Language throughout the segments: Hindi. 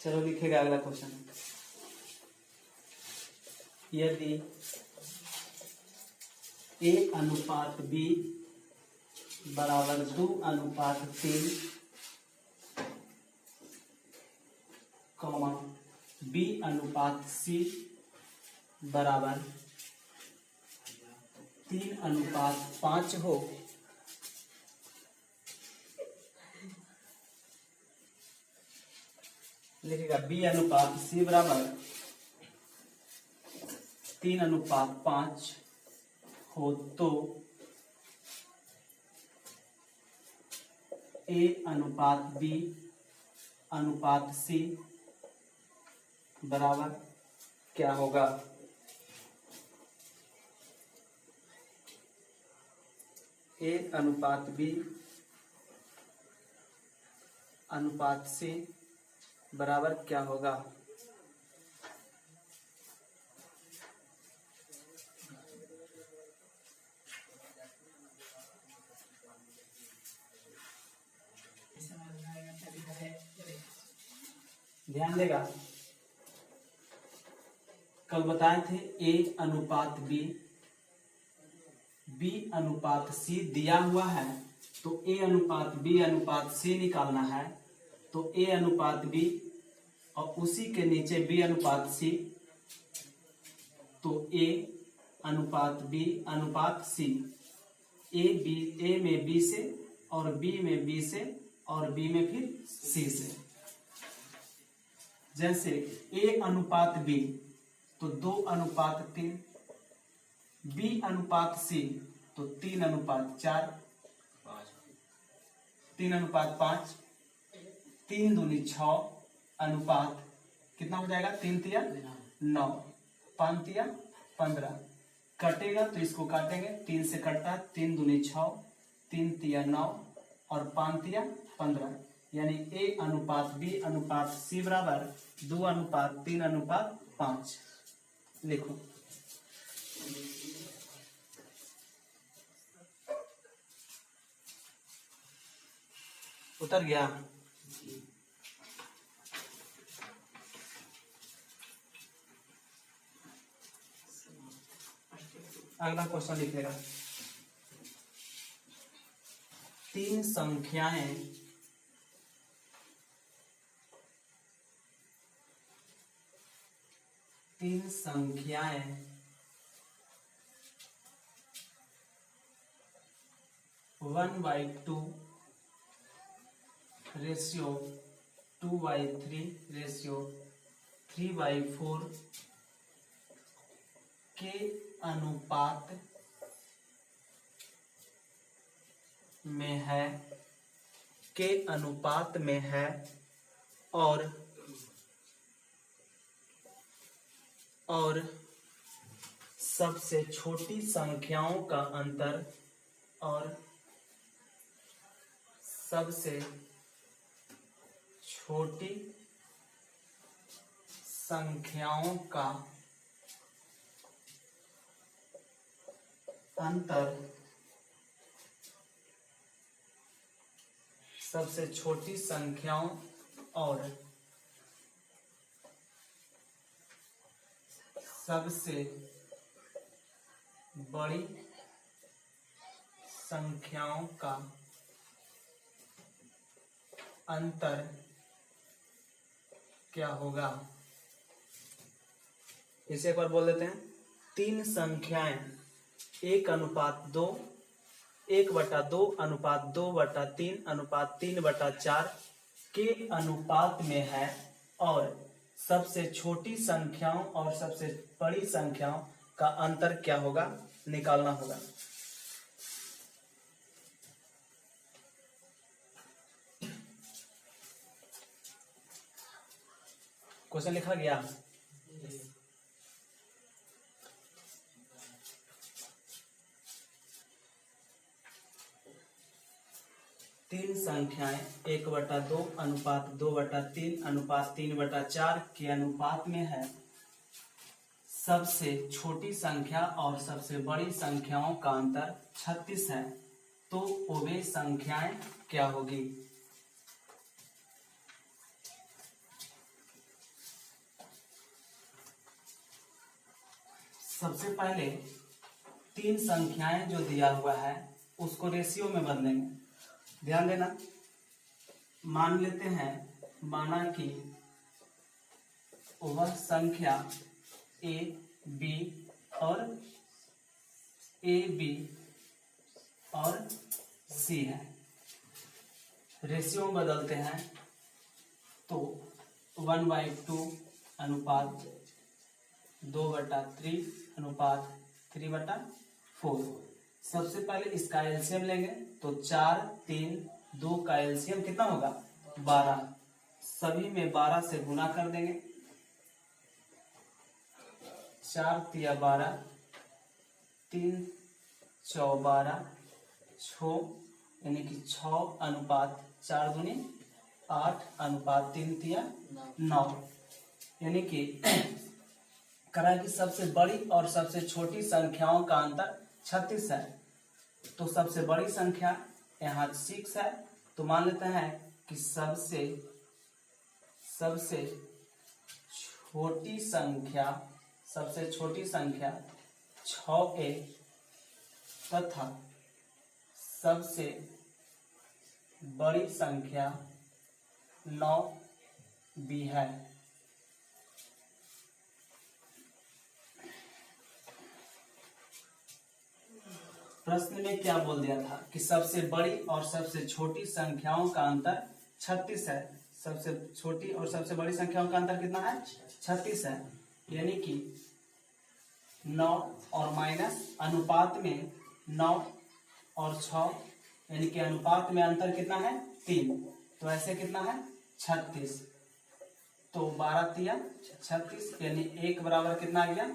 चलो लिखेगा अगला क्वेश्चन। यदि A अनुपात B बराबर 2:3, B अनुपात C बराबर 3:5 हो, लिखेगा B अनुपात C बराबर 3:5 हो तो A अनुपात B अनुपात C बराबर क्या होगा। A अनुपात B अनुपात C बराबर क्या होगा। ध्यान देगा, कल बताए थे A अनुपात B अनुपात C दिया हुआ है, तो A अनुपात B अनुपात C निकालना है। तो A अनुपात B और उसी के नीचे B अनुपात C, तो A अनुपात B अनुपात C, A में B से और B में B से और B में फिर C से। जैसे A अनुपात B तो 2:3, B अनुपात C तो 3:4, 3:5, 3 दूनी 6 अनुपात कितना हो जाएगा, 3 तिया 9, 5 तिया 15, कटेगा तो इसको काटेंगे, 3 से कटता है, 3 दूनी 6, 3 तिया 9 और 5 तिया 15, यानी A अनुपात B अनुपात C बराबर 2:3:5। लिखो उतर गया। अगला क्वेश्चन लिखेगा, तीन संख्याएं one by two ratio 2:3 ratio 3:4 के अनुपात में है और सबसे छोटी संख्याओं का अंतर सबसे छोटी संख्याओं और सबसे बड़ी संख्याओं का अंतर क्या होगा। इसे एक बार बोल देते हैं, तीन संख्याएं 1:2, 1/2 अनुपात 2/3 अनुपात 3/4 के अनुपात में है और सबसे छोटी संख्याओं और सबसे बड़ी संख्याओं का अंतर क्या होगा, निकालना होगा। क्वेश्चन लिखा गया। तीन संख्याएं 1/2 अनुपात 2/3 अनुपात 3/4 के अनुपात में है। सबसे छोटी संख्या और सबसे बड़ी संख्याओं का अंतर 36 है, तो वे संख्याएं क्या होगी। सबसे पहले तीन संख्याएं जो दिया हुआ है उसको रेशियो में बदलेंगे। ध्यान देना, मान लेते हैं, माना कि वह संख्या ए बी और सी है। रेशियो में बदलते हैं तो 1/2 अनुपात 2/3 अनुपात 3/4। सबसे पहले इसका एलसीएम लेंगे तो 4, 3, 2 का एलसीएम कितना होगा 12। सभी में 12 से गुना कर देंगे। 4 तिया 12, 3 चौ 12, 6 यानी कि 6 अनुपात 4 दूनी 8 अनुपात 3 तिया 9। यानी कि करा कि सबसे बड़ी और सबसे छोटी संख्याओं का अंतर 36 है। तो सबसे बड़ी संख्या यहाँ 6 है, तो मान लेते हैं कि सबसे छोटी संख्या 6a तथा सबसे बड़ी संख्या 9b है। प्रश्न में क्या बोल दिया था कि सबसे बड़ी और सबसे छोटी संख्याओं का अंतर 36 है। सबसे छोटी और सबसे बड़ी संख्याओं का अंतर कितना है 36 है। यानी कि 9 और माइनस अनुपात में 9 और 6 यानी कि अनुपात में अंतर कितना है 3, तो ऐसे कितना है 36। तो 12 तिया 36 यानी 1 बराबर कितना आ गया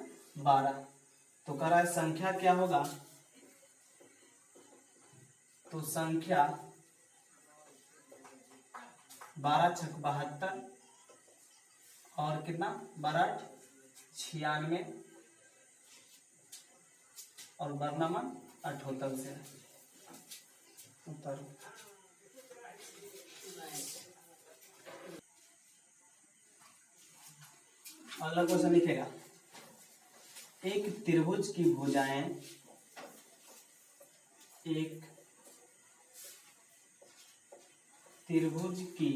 12। तो कह रहा है संख्या क्या होगा, तो संख्या 12 छक 72 और कितना 12 96 और बर्नमन 78 से उत्तर। अगला क्वेश्चन लिखेगा, एक त्रिभुज की भुजाएं त्रिभुज की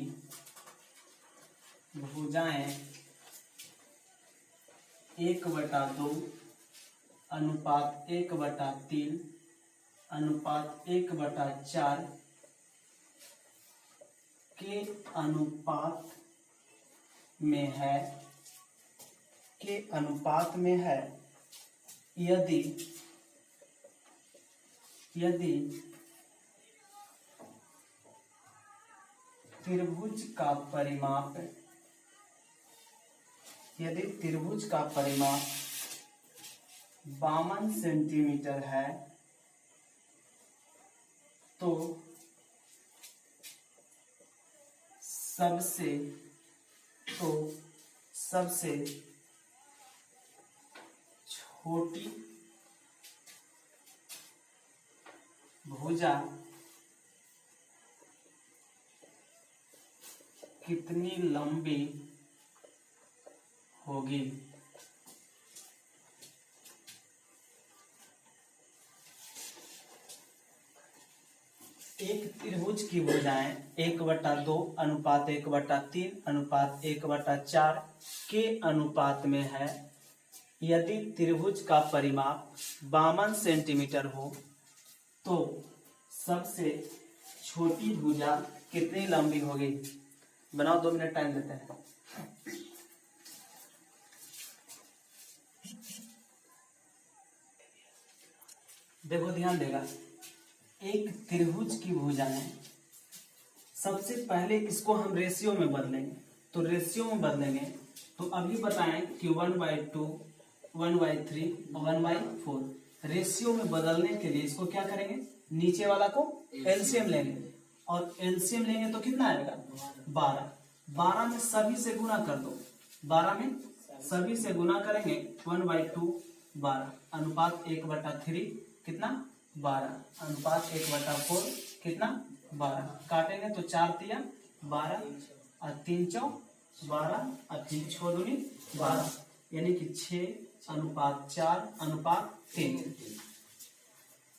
भुजाएं 1/2 अनुपात 1/3 अनुपात 1/4 के अनुपात में है यदि त्रिभुज का परिमाप 52 सेंटीमीटर है तो सबसे छोटी भुजा कितनी लंबी होगी। एक त्रिभुज की भुजाएं 1/2 अनुपात 1/3 अनुपात 1/4 के अनुपात में है यदि त्रिभुज का परिमाप 52 सेंटीमीटर हो तो सबसे छोटी भुजा कितनी लंबी होगी। बनाओ, 2 मिनट टाइम देते हैं। देखो ध्यान देगा, एक त्रिभुज की भुजाएं, सबसे पहले इसको हम रेशियो में बदलेंगे। तो रेशियो में बदलेंगे तो अभी बताएं कि 1/2 1/3 और 1/4। रेशियो में बदलने के लिए इसको क्या करेंगे, नीचे वाला को एलसीएम लेंगे और एलसीएम लेंगे तो कितना आएगा 12। 12 में सभी से गुना कर दो, 12 में सभी से गुना करेंगे 1/2 12 अनुपात 1/3 कितना 12 अनुपात 1/4 कितना 12। काटेंगे तो 4 तिया 12 और 3 चौ 12 और 3 6 दूनी 12 यानी कि 6 अनुपात 4 अनुपात 3।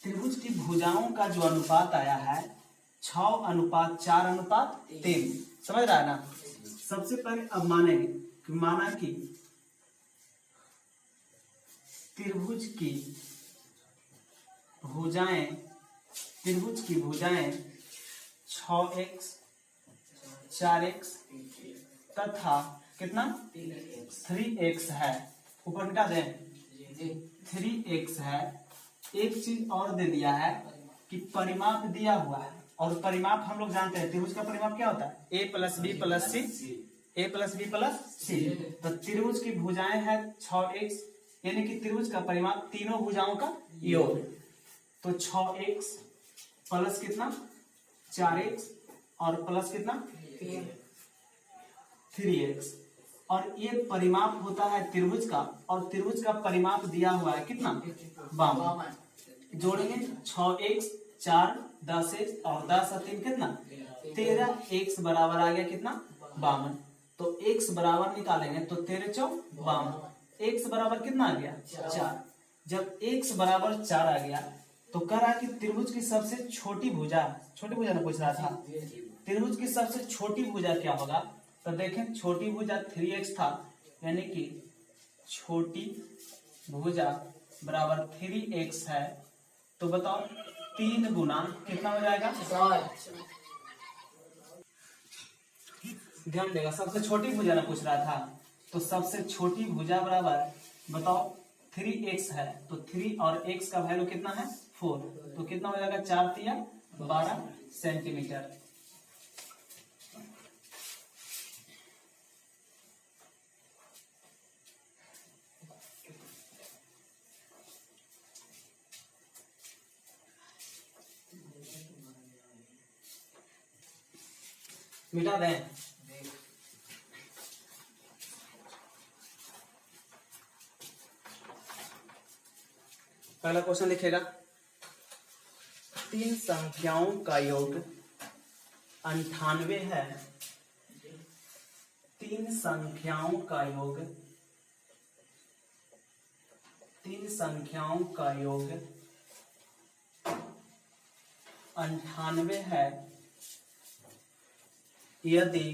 त्रिभुज की भुजाओं का जो अनुपात आया है 6 अनुपात 4 अनुपात 3। समझ रहा है ना। सबसे पहले अब मानेंगे कि माना कि त्रिभुज की भुजाएं 6x 4x तथा कितना 3x है। ऊपर मिटा दें 3x है। एक चीज और दे दिया है कि परिमाप दिया हुआ है, और परिमाप हम लोग जानते हैं त्रिभुज का परिमाप क्या होता है a plus B plus C, a plus B plus C. तो त्रिभुज की भुजाएं है 6x, यानी कि त्रिभुज का परिमाप तीनों भुजाओं का योग। तो 6x प्लस कितना 4x और प्लस कितना 3x, और ये परिमाप होता है त्रिभुज का, और त्रिभुज का परिमाप दिया हुआ है कितना 52। जोड़ेंगे 6x 4 10x और 10 और 3 कितना 13x बराबर आ गया कितना 52। तो x बराबर निकालेंगे तो 13 चौक 52। x बराबर कितना आ गया 4। जब x बराबर 4 आ गया तो कह रहा है कि त्रिभुज की सबसे छोटी भुजा ने पूछ रहा था, त्रिभुज की सबसे छोटी भुजा क्या होगा। तो देखें छोटी भुजा 3x था, यानी कि छोटी भुजा बराबर 3x है। तो बताओ 3 गुना कितना हो जाएगा। ध्यान देगा सबसे छोटी भुजा ना पूछ रहा था, तो सबसे छोटी भुजा बराबर बताओ 3x है, तो 3 और x का वैल्यू कितना है 4। तो कितना हो जाएगा 4 तिया 12 सेंटीमीटर। मिटा दें। पहला क्वेश्चन लिखेगा 3 संख्याओं का योग 98 है। 3 संख्याओं का योग 98 है। यदि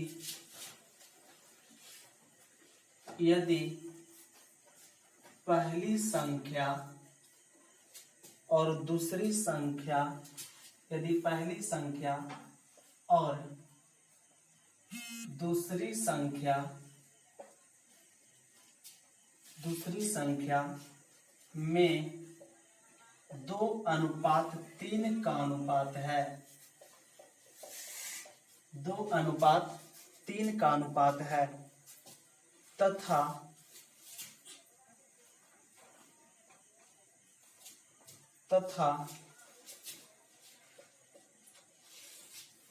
पहली संख्या और दूसरी संख्या और दूसरी संख्या में 2:3 का अनुपात है, 2:3 का अनुपात है, तथा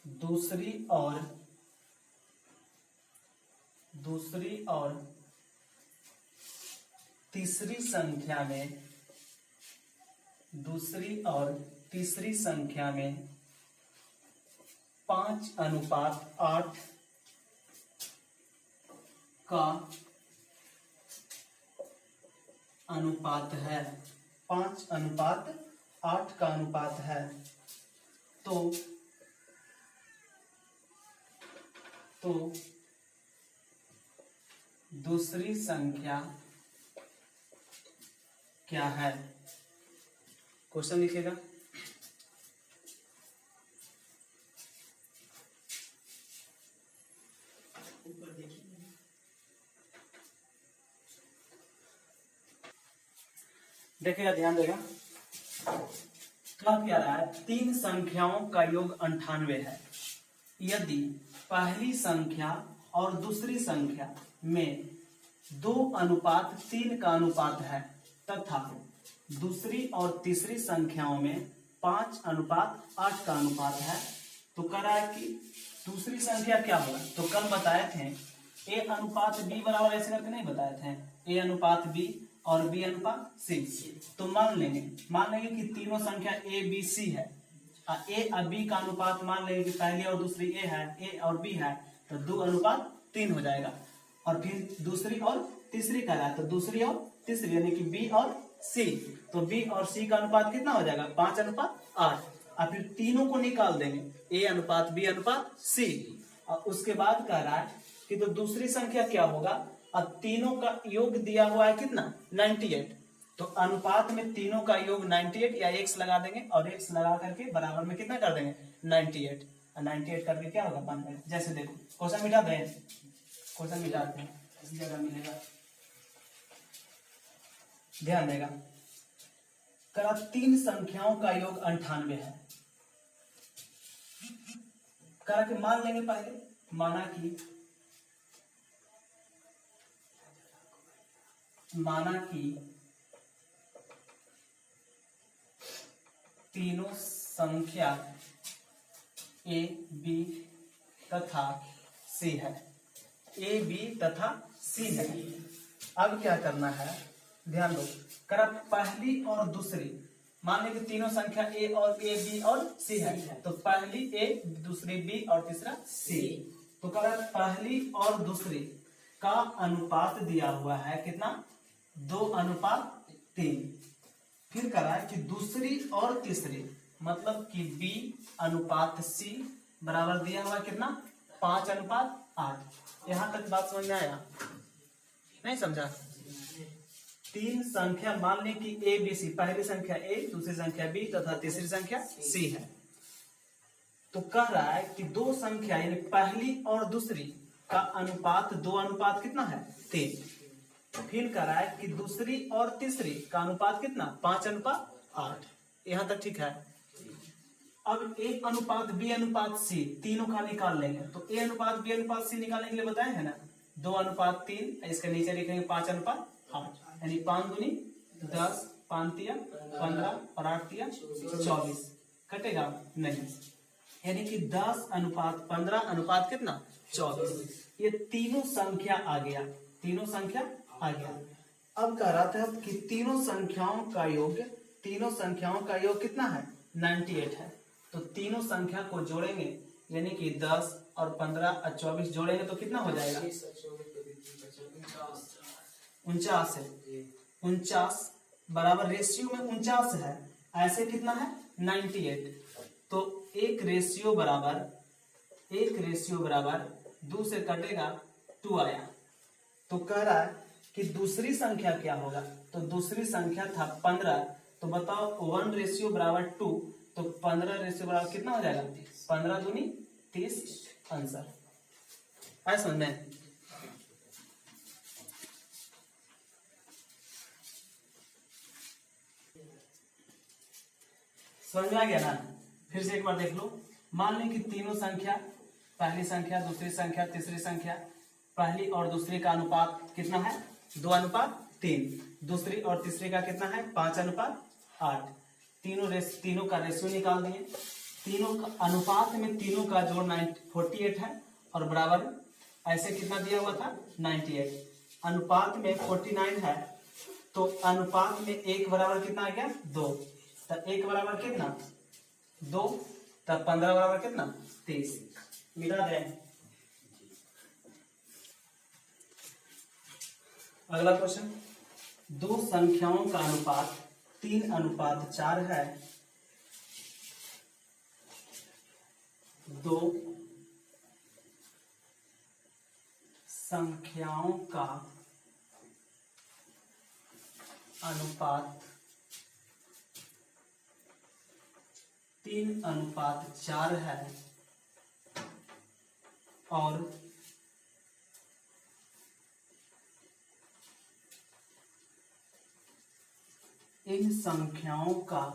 दूसरी और तीसरी संख्या में 5:8 का अनुपात है, 5:8 का अनुपात है। तो दूसरी संख्या क्या है। क्वेश्चन लिखेगा देखिएगा, ध्यान देगा। क्या रहा है 3 संख्याओं का योग 98 है। यदि पहली संख्या और दूसरी संख्या में 2:3 का अनुपात है तथा दूसरी और तीसरी संख्याओं में 5:8 का अनुपात है, तो कह रहा है कि दूसरी संख्या क्या होगा। तो कल बताए थे a अनुपात b बराबर ऐसे करके नहीं बताए थे, a अनुपात b और b अनुपात c। तो मान लेंगे कि तीनों संख्या a b c है, a और b का अनुपात मान लेंगे कि पहली और दूसरी a है, a और b है, तो 2:3 हो जाएगा। और फिर दूसरी और तीसरी का है, तो दूसरी और तीसरी यानी कि बी और सी। तो बी और सी का अनुपात कितना हो जाएगा 5:8। और फिर तीनों को निकाल देंगे, ए अनुपात बी अनुपात सी। और उसके बाद कह रहा है कि तो दूसरी संख्या क्या होगा, अब तीनों का योग दिया हुआ है कितना 98। तो अनुपात में तीनों का योग 98 या x लगा देंगे और x लगा करके बराबर में कितना कर देंगे 98। और 98 करके क्या होगा बन जाएगा। जैसे देखो क्वेश्चन मिटा दें, क्वेश्चन मिटाते हैं, इस जगह मिलेगा, ध्यान देगा। करा तीन संख्याओं का योग 98 है। करा के मान लेंगे पहले, माना कि तीनों संख्या ए बी तथा सी है, ए बी तथा सी है। अब क्या करना है, ध्यान दो। करा पहली और दूसरी, मान लें कि तीनों संख्या ए और ए बी और सी है, तो पहली ए दूसरी बी और तीसरा सी। तो करा पहली और दूसरी का अनुपात दिया हुआ है कितना 2:3। फिर करा कि दूसरी और तीसरी मतलब कि बी अनुपात सी बराबर दिया हुआ कितना 5:8। यहां तक बात समझ में आया, नहीं समझा। तीन संख्या मान लें कि ए बी सी, पहली संख्या ए, दूसरी संख्या बी तथा तीसरी संख्या सी है। तो कह रहा है कि दो संख्या यानी पहली और दूसरी का अनुपात 2: कितना है 3। फिर कह रहा है कि दूसरी और तीसरी का अनुपात कितना 5:8। यहां तक ठीक है। अब ए अनुपात बी अनुपात सी तीनों का निकाल लेंगे, तो ए अनुपात बी अनुपात सी निकालने के लिए बताए हैं ना 2:3, इसके नीचे लिखेंगे 5:8, यानी 5 दूनी 10, 5 तिया 15 और 8 तिया 24। कटेगा नहीं, यानी कि 10:15 कितना 24। ये तीनों संख्या आ गया, तीनों संख्या आ गया। अब कह रहा था कि तीनों संख्याओं का योग कितना है 98 है। तो तीनों संख्या को जोड़ेंगे यानी कि 10 और 15 और 24 जोड़ेंगे तो कितना हो जाएगा 49 है। 49 बराबर रेशियो में 49 है, ऐसे कितना है 98। तो एक रेशियो बराबर 2 से कटेगा 2 आया। तो कह रहा है कि दूसरी संख्या क्या होगा, तो दूसरी संख्या था 15। तो बताओ 1:2, तो 15 बराबर कितना हो जाएगा 15 दूनी 30 आंसर। आया समझ में। समझ में आ गया ना। फिर से एक बार देख लो। मान लें कि तीनों संख्या, पहली संख्या दूसरी संख्या तीसरी संख्या, पहली और दूसरी का अनुपात कितना है 2:3, दूसरी और तीसरी का कितना है 5:8। तीनों का रेशियो निकाल दिए। तीनों का अनुपात में तीनों का जोड़ 48 है और बराबर ऐसे कितना दिया हुआ था 98। अनुपात में 49 है, तो अनुपात में एक बराबर कितना आ गया 2। तो एक बराबर कितना 2, तब 15 बराबर कितना 30। मिला दें। अगला क्वेश्चन, दो संख्याओं का अनुपात 3:4 है। दो संख्याओं का अनुपात 3:4 है और इन संख्याओं का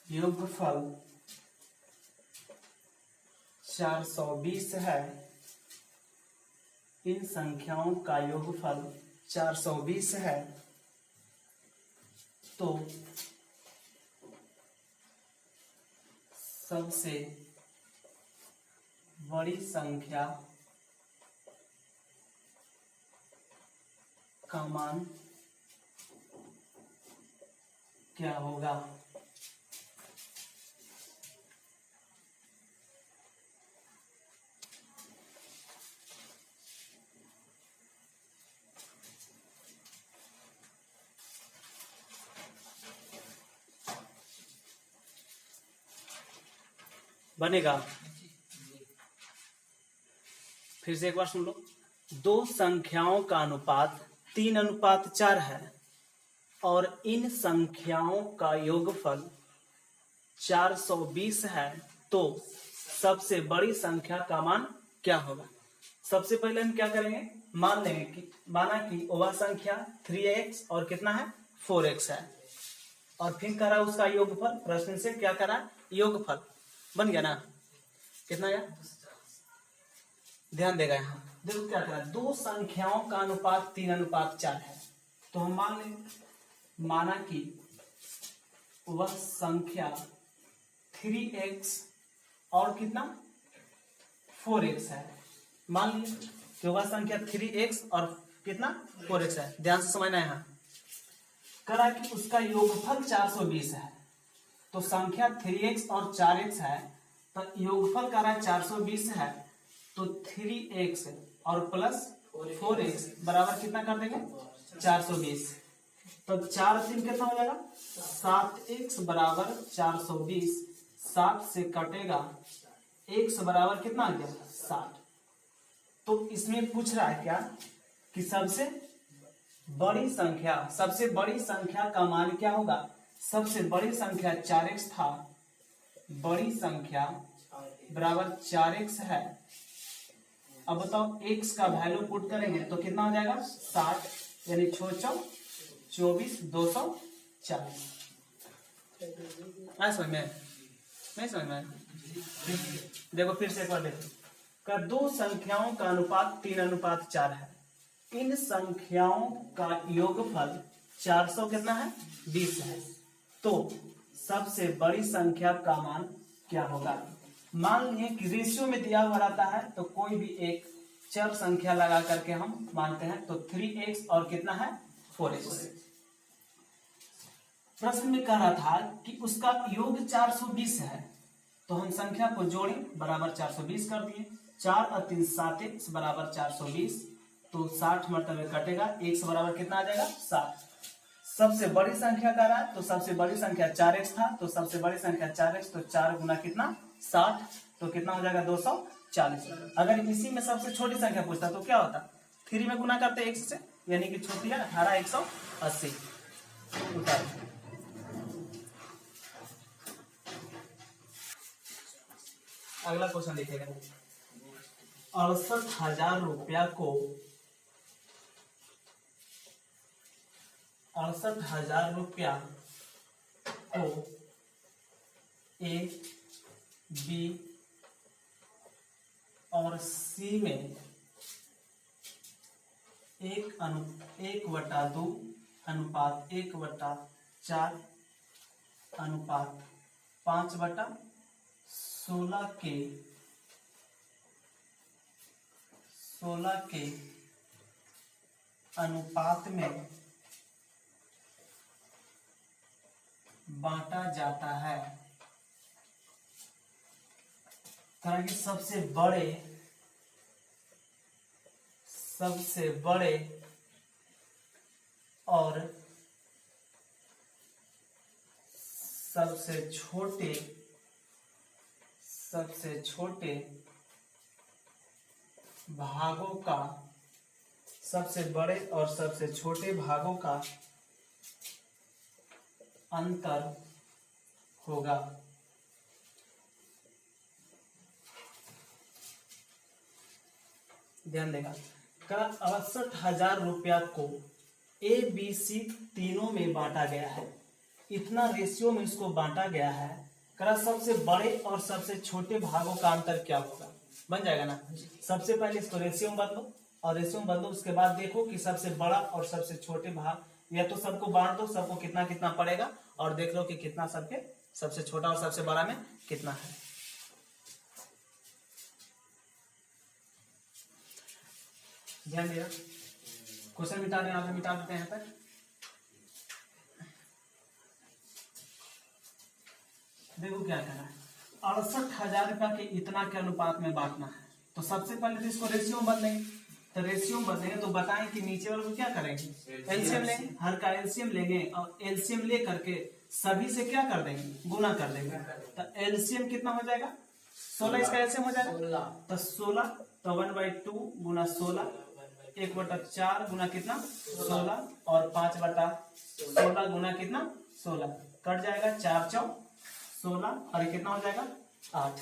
योगफल 420 है। इन संख्याओं का योगफल 420 है। तो सबसे बड़ी संख्या का मान क्या होगा। बनेगा। फिर से एक बार सुन लो, दो संख्याओं का अनुपात 3:4 है और इन संख्याओं का योगफल 420 है, तो सबसे बड़ी संख्या का मान क्या होगा। सबसे पहले हम क्या करेंगे, मान लेंगे कि माना कि वह संख्या 3x और कितना है 4x है, और फिर करा उसका योगफल, प्रश्न से क्या करा योगफल बन गया ना, कितना गया, ध्यान देगा यहाँ, देखो क्या करा, दो संख्याओं का अनुपात 3:4 है, तो हम मान लेंगे माना कि वह संख्या 3x और कितना 4x है, मान लिया कि वह संख्या 3x और कितना 4x है। ध्यान से समझना यहाँ, करा कि उसका योगफल 420 है, तो संख्या 3x और 4x है, तो योगफल करा 420 है, तो 3x और प्लस 4x बराबर कितना कर देंगे 420, तो 4 3 कितना हो जाएगा 7x बराबर 420, 7 से कटेगा x बराबर कितना आ गया 60। तो इसमें पूछ रहा है क्या कि सबसे बड़ी संख्या का मान क्या होगा। सबसे बड़ी संख्या 4x था, बड़ी संख्या बराबर 4x है। अब बताओ x का वैल्यू पुट करेंगे तो कितना हो जाएगा 60, यानी 24 240। समझ में नहीं, समझ में देखो फिर से एक बार देखो, का दो संख्याओं का अनुपात 3:4 है, इन संख्याओं का योगफल 400 कितना है 20 है, तो सबसे बड़ी संख्या का मान क्या होगा। मान लिए कि रेशियो में दिया हुआ रहता है, तो कोई भी एक चर संख्या लगा करके हम मानते हैं, तो 3x और कितना है 4x। प्रश्न में कह रहा था कि उसका योग 420 है, तो हम संख्या को जोड़े बराबर 420 कर दिए, 4 और 3 7x बराबर 420, तो 60 मरतबे कटेगा, x बराबर कितना आ जाएगा 60। सबसे बड़ी संख्या का रहा, तो सबसे बड़ी संख्या 4x था, तो सबसे बड़ी संख्या 4x, तो 4 गुना कितना 60, तो कितना हो जाएगा 240। अगर इसी में सबसे छोटी संख्या पूछता तो क्या होता, 3 में गुना करते x से, यानी कि छोटी है 18 180 उतार। अगला क्वेश्चन देखिएगा, 68,000 रुपया को 68,000 रुपया को ए, बी और सी में 1/2 अनुपात 1/4 अनुपात 5/16 के अनुपात में बांटा जाता है। तरह के सबसे बड़े और सबसे छोटे भागों का, सबसे बड़े और सबसे छोटे भागों का अंतर होगा। ध्यान देगा, 68,000 रुपया को ए बी सी तीनों में बांटा गया है, इतना रेशियो में इसको बांटा गया है। करा सबसे बड़े और सबसे छोटे भागों का अंतर क्या होगा, बन जाएगा ना। सबसे पहले इसको रेशियो में बदलो, और रेशियो में बदलो, उसके बाद देखो कि सबसे बड़ा और सबसे छोटे भाग, या तो सबको बांट दो, सबको कितना कितना पड़ेगा, और देख लो कि कितना सबके सबसे छोटा और सबसे बड़ा में कितना है। ध्यान दिया, क्वेश्चन मिटा दें, आगे मिटा देते हैं यहाँ तक। देखो क्या कहना है, 68,000 रुपया के इतना के अनुपात में बांटना है, तो सबसे पहले तो इसको रेशियो में बदलेंगे, तो रेशियो में बदलेंगे तो बताएं कि नीचे वाले को क्या करेंगे, एलसीएम लेंगे, हर का एलसीएम लेंगे, और एलसीएम ले करके सभी से क्या कर देंगे, गुना कर देंगे, तो एलसीएम कितना हो जाएगा 16 इसका एलसीएम हो जाएगा तो 16 तो 1/2 गुना 16 1/4 गुना कितना 16 और 5/16 गुना कितना 16 कट जाएगा 4 चौ 16 और ये कितना हो जाएगा 8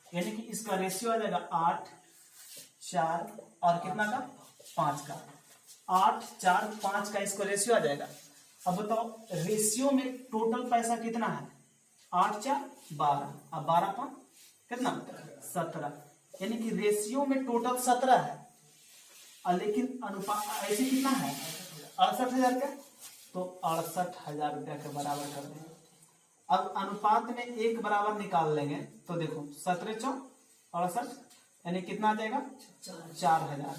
यानी कि इसका रेशियो आ जाएगा 8 4 और कितना का 5 का 8 4 5 का इसको रेशियो आ जाएगा। अब बताओ रेशियो में टोटल पैसा कितना है 8 4 12 और 12 5 कितना 17 यानी कि रेशियो में टोटल 17 है और लेकिन अनुपात ऐसे कितना है 68,000 का तो 68,000 रुपया के बराबर कर देंगे। अब अनुपात में एक बराबर निकाल लेंगे तो देखो 17 चौ 68 यानी कितना आ जाएगा 4,000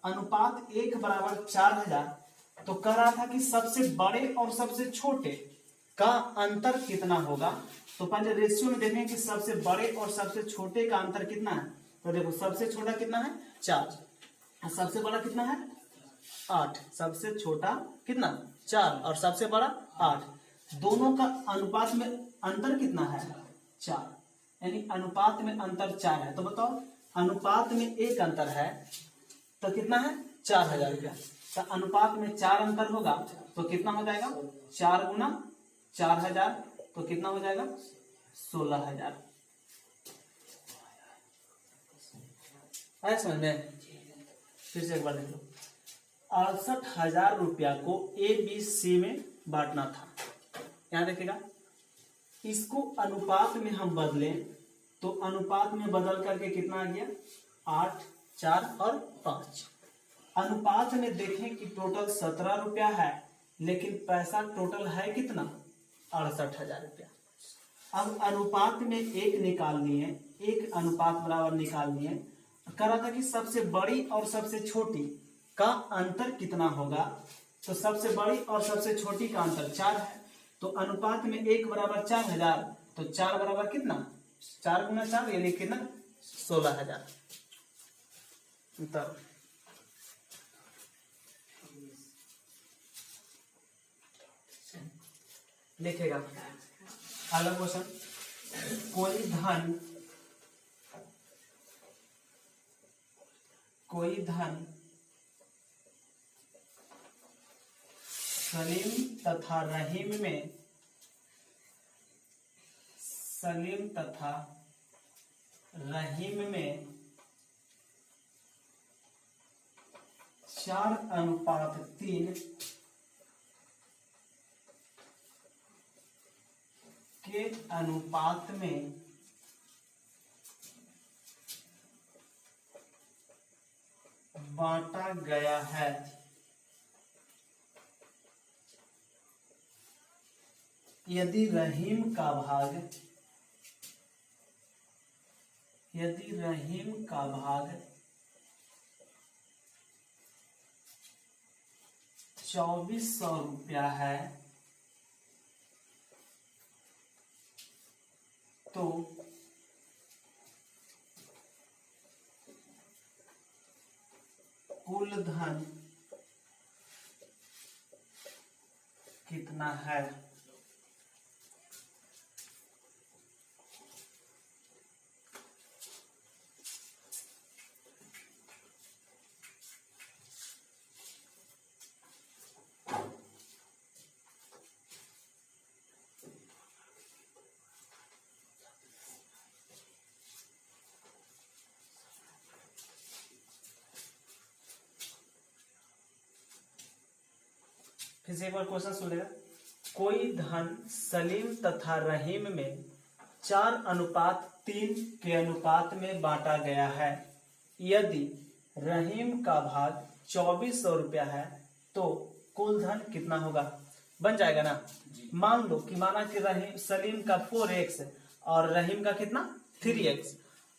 अनुपात एक बराबर 4,000 तो कह रहा था कि सबसे बड़े और सबसे छोटे का अंतर कितना होगा। तो पहले रेशियो में देखें कि सबसे बड़े और सबसे छोटे का अंतर कितना है तो देखो सबसे छोटा कितना है 4 सबसे बड़ा कितना है 8 सबसे छोटा कितना 4 और सबसे बड़ा 8 दोनों का अनुपात में अंतर कितना है 4 यानी अनुपात में अंतर 4 है। तो बताओ अनुपात में एक अंतर है तो कितना है 4,000 रुपया तो अनुपात में 4 अंतर होगा तो कितना हो जाएगा 4 गुना 4,000 तो कितना हो जाएगा 16,000 आया समझ में। फिर से एक बार देख लो 68,000 रुपया को ए बी सी में बांटना था। यहां देखिएगा इसको अनुपात में हम बदलें तो अनुपात में बदल करके कितना आ गया 8 4 और 5 अनुपात में देखें कि टोटल 17 रुपया है लेकिन पैसा टोटल है कितना 68,000 रुपया। अब अनुपात में एक निकाल लिए एक अनुपात बराबर निकाल लिए कह रहा था कि सबसे बड़ी और सबसे छोटी का अंतर कितना होगा तो सबसे बड़ी और सबसे छोटी का अंतर 4 है तो अनुपात में एक बराबर 4,000 तो 4 बराबर कितना 4 गुना 4 यानी कितना 16,000 तो लिखेगा अगला क्वेश्चन कोई धन सलीम तथा रहीम में 4:3 के अनुपात में बांटा गया है। यदि रहीम का भाग 2,400 रुपया है तो कुल धन कितना है। फिर से एक बार क्वेश्चन सुनेगा कोई धन सलीम तथा रहीम में 4:3 के अनुपात में बांटा गया है। यदि रहीम का भाग 2,400 रुपया है तो कुल धन कितना होगा। बन जाएगा ना। मान लो कि माना कि सलीम का 4x और रहीम का कितना 3x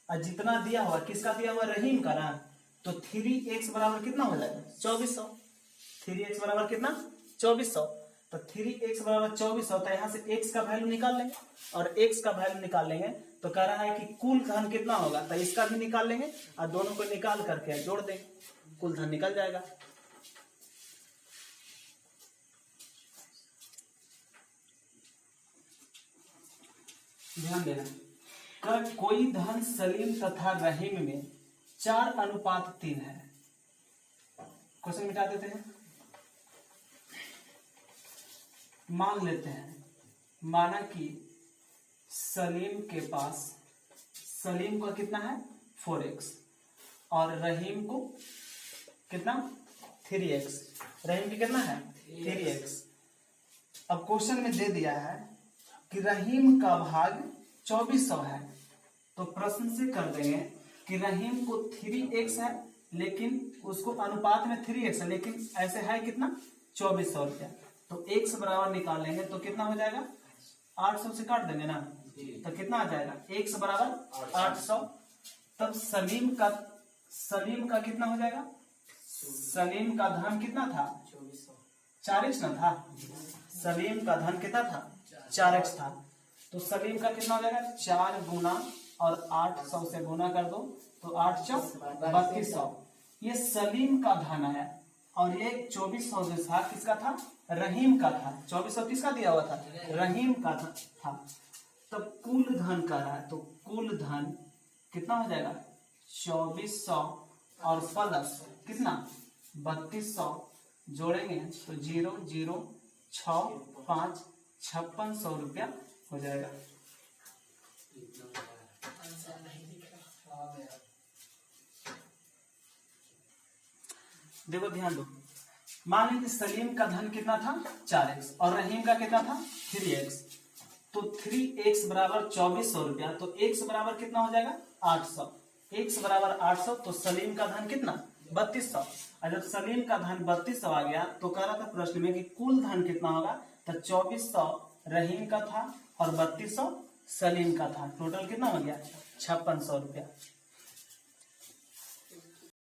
और जितना दिया हुआ किसका दिया हुआ रहीम का ना तो 3x बराबर कितना हो जाएगा 2,400 3x बराबर कितना 2,400 तो 3x बराबर 2,400 तो यहाँ से x का वैल्यू निकाल लेंगे और x का वैल्यू निकाल लेंगे तो कह रहा है कि कुल धन कितना होगा तो इसका भी निकाल लेंगे और दोनों को निकाल करके जोड़ देंगे कुल धन निकल जाएगा। ध्यान देना, कोई धन सलीम तथा रहीम में 4:3 है। क्वेश्चन मिटा देते हैं। मान लेते हैं, माना कि सलीम के पास, सलीम का कितना है 4x और रहीम को कितना 3x, रहीम की कितना है 3x। अब क्वेश्चन में दे दिया है कि रहीम का भाग 2400 है, तो प्रश्न से कर देंगे कि रहीम को 3x है लेकिन उसको अनुपात में 3x है, लेकिन ऐसे है कितना 2400 रुपया। तो x बराबर निकाल लेंगे तो कितना हो जाएगा 800 से काट देंगे ना, तो कितना आ जाएगा x बराबर 800। तब सलीम का कितना हो जाएगा, सलीम का धन कितना था 4x ना था, सलीम का धन कितना था 4x था। तो सलीम का कितना हो जाएगा 4 गुना और 800 से गुना कर दो तो 8 चौक 3200। ये सलीम का धन है और ये 2400 जो था किसका था, रहीम का था। 2400 किसका दिया हुआ था, रहीम का था। तब कुल धन कर रहा है, तो कुल धन कितना हो जाएगा 2400 और प्लस कितना 3200 जोड़ेंगे तो 0 0 6 5 5600 रुपया हो जाएगा। देखो ध्यान दो, मान लीजिए सलीम का धन कितना था 4x और रहीम का कितना था 3x। तो 3x बराबर 2400 रुपया, तो x बराबर कितना हो जाएगा 800। x बराबर 800 तो सलीम का धन कितना 3200। और जब सलीम का धन 3200 आ गया तो कह रहा था प्रश्न में कि कुल धन कितना होगा, तो 2400 रहीम का था और 3200 सलीम का था, टोटल कितना हो गया 5600 रुपया।